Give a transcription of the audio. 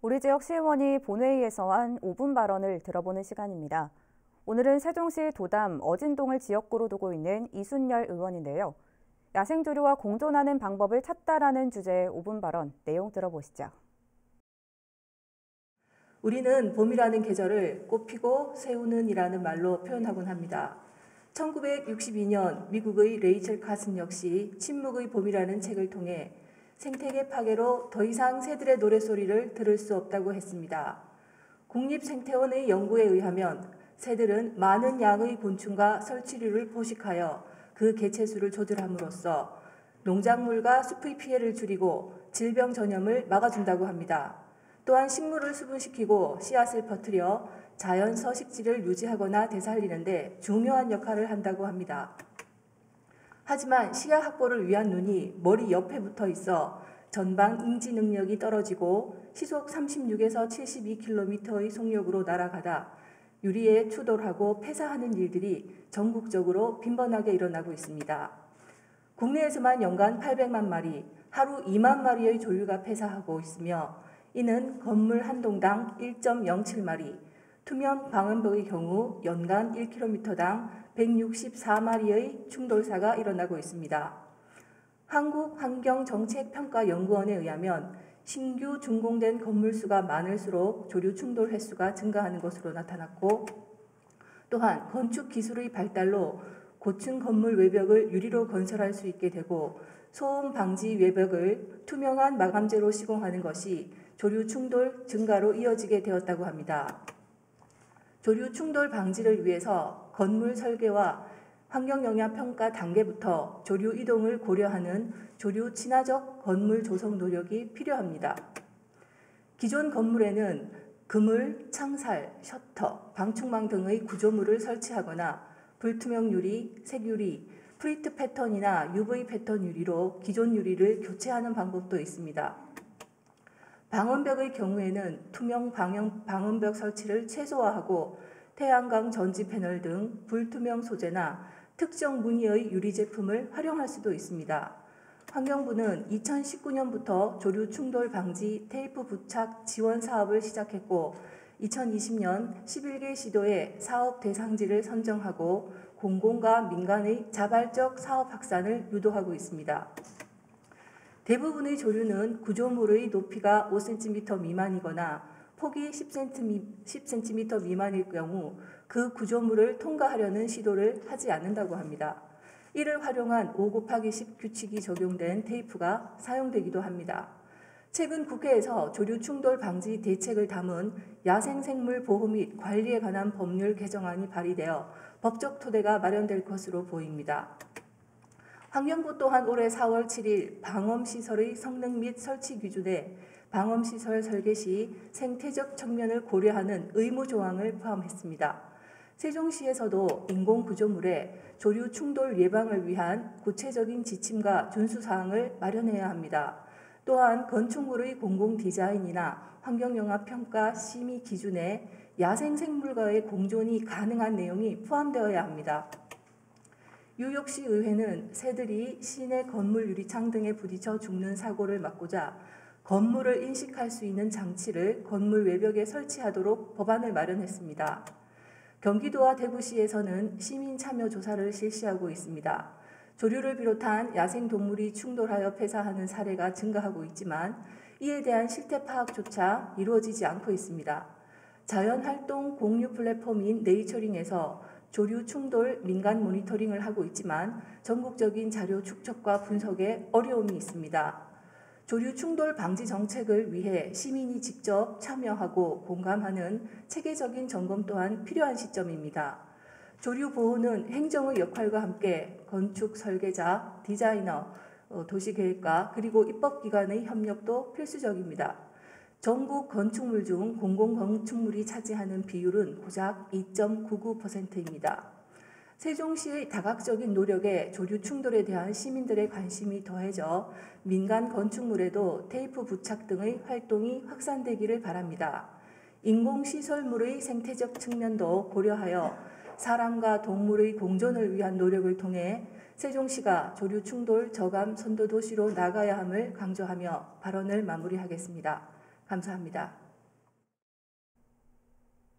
우리 지역 시의원이 본회의에서 한 5분 발언을 들어보는 시간입니다. 오늘은 세종시 도담 어진동을 지역구로 두고 있는 이순열 의원인데요. 야생조류와 공존하는 방법을 찾다라는 주제의 5분 발언, 내용 들어보시죠. 우리는 봄이라는 계절을 꽃피고 새우는 이라는 말로 표현하곤 합니다. 1962년 미국의 레이첼 카슨 역시 침묵의 봄이라는 책을 통해 생태계 파괴로 더 이상 새들의 노랫소리를 들을 수 없다고 했습니다. 국립생태원의 연구에 의하면 새들은 많은 양의 곤충과 설치류를 포식하여 그 개체수를 조절함으로써 농작물과 숲의 피해를 줄이고 질병 전염을 막아준다고 합니다. 또한 식물을 수분시키고 씨앗을 퍼뜨려 자연 서식지를 유지하거나 되살리는 데 중요한 역할을 한다고 합니다. 하지만 시야 확보를 위한 눈이 머리 옆에 붙어 있어 전방 인지 능력이 떨어지고 시속 36에서 72km의 속력으로 날아가다 유리에 추돌하고 폐사하는 일들이 전국적으로 빈번하게 일어나고 있습니다. 국내에서만 연간 800만 마리, 하루 2만 마리의 조류가 폐사하고 있으며 이는 건물 한 동당 1.07마리, 투명 방음벽의 경우 연간 1km당 164마리의 충돌사가 일어나고 있습니다. 한국환경정책평가연구원에 의하면 신규 준공된 건물 수가 많을수록 조류 충돌 횟수가 증가하는 것으로 나타났고, 또한 건축 기술의 발달로 고층 건물 외벽을 유리로 건설할 수 있게 되고 소음 방지 외벽을 투명한 마감재로 시공하는 것이 조류 충돌 증가로 이어지게 되었다고 합니다. 조류 충돌 방지를 위해서 건물 설계와 환경영향 평가 단계부터 조류 이동을 고려하는 조류 친화적 건물 조성 노력이 필요합니다. 기존 건물에는 그물, 창살, 셔터, 방충망 등의 구조물을 설치하거나 불투명 유리, 색유리, 프리트 패턴이나 UV 패턴 유리로 기존 유리를 교체하는 방법도 있습니다. 방음벽의 경우에는 투명 방음벽 설치를 최소화하고 태양광 전지 패널 등 불투명 소재나 특정 무늬의 유리 제품을 활용할 수도 있습니다. 환경부는 2019년부터 조류 충돌 방지 테이프 부착 지원 사업을 시작했고 2020년 11개 시도에 사업 대상지를 선정하고 공공과 민간의 자발적 사업 확산을 유도하고 있습니다. 대부분의 조류는 구조물의 높이가 5cm 미만이거나 폭이 10cm 미만일 경우 그 구조물을 통과하려는 시도를 하지 않는다고 합니다. 이를 활용한 5×10 규칙이 적용된 테이프가 사용되기도 합니다. 최근 국회에서 조류 충돌 방지 대책을 담은 야생생물 보호 및 관리에 관한 법률 개정안이 발의되어 법적 토대가 마련될 것으로 보입니다. 환경부 또한 올해 4월 7일 방엄시설의 성능 및 설치 기준에 방엄시설 설계 시 생태적 측면을 고려하는 의무 조항을 포함했습니다. 세종시에서도 인공구조물의 조류 충돌 예방을 위한 구체적인 지침과 준수사항을 마련해야 합니다. 또한 건축물의 공공디자인이나 환경영향평가 심의 기준에 야생생물과의 공존이 가능한 내용이 포함되어야 합니다. 뉴욕시 의회는 새들이 시내 건물 유리창 등에 부딪혀 죽는 사고를 막고자 건물을 인식할 수 있는 장치를 건물 외벽에 설치하도록 법안을 마련했습니다. 경기도와 대구시에서는 시민 참여 조사를 실시하고 있습니다. 조류를 비롯한 야생동물이 충돌하여 폐사하는 사례가 증가하고 있지만 이에 대한 실태 파악조차 이루어지지 않고 있습니다. 자연활동 공유 플랫폼인 네이처링에서 조류 충돌 민간 모니터링을 하고 있지만 전국적인 자료 축적과 분석에 어려움이 있습니다. 조류 충돌 방지 정책을 위해 시민이 직접 참여하고 공감하는 체계적인 점검 또한 필요한 시점입니다. 조류 보호는 행정의 역할과 함께 건축 설계자, 디자이너, 도시계획가 그리고 입법기관의 협력도 필수적입니다. 전국 건축물 중 공공건축물이 차지하는 비율은 고작 2.99%입니다. 세종시의 다각적인 노력에 조류 충돌에 대한 시민들의 관심이 더해져 민간 건축물에도 테이프 부착 등의 활동이 확산되기를 바랍니다. 인공시설물의 생태적 측면도 고려하여 사람과 동물의 공존을 위한 노력을 통해 세종시가 조류 충돌 저감 선도 도시로 나가야 함을 강조하며 발언을 마무리하겠습니다. 감사합니다.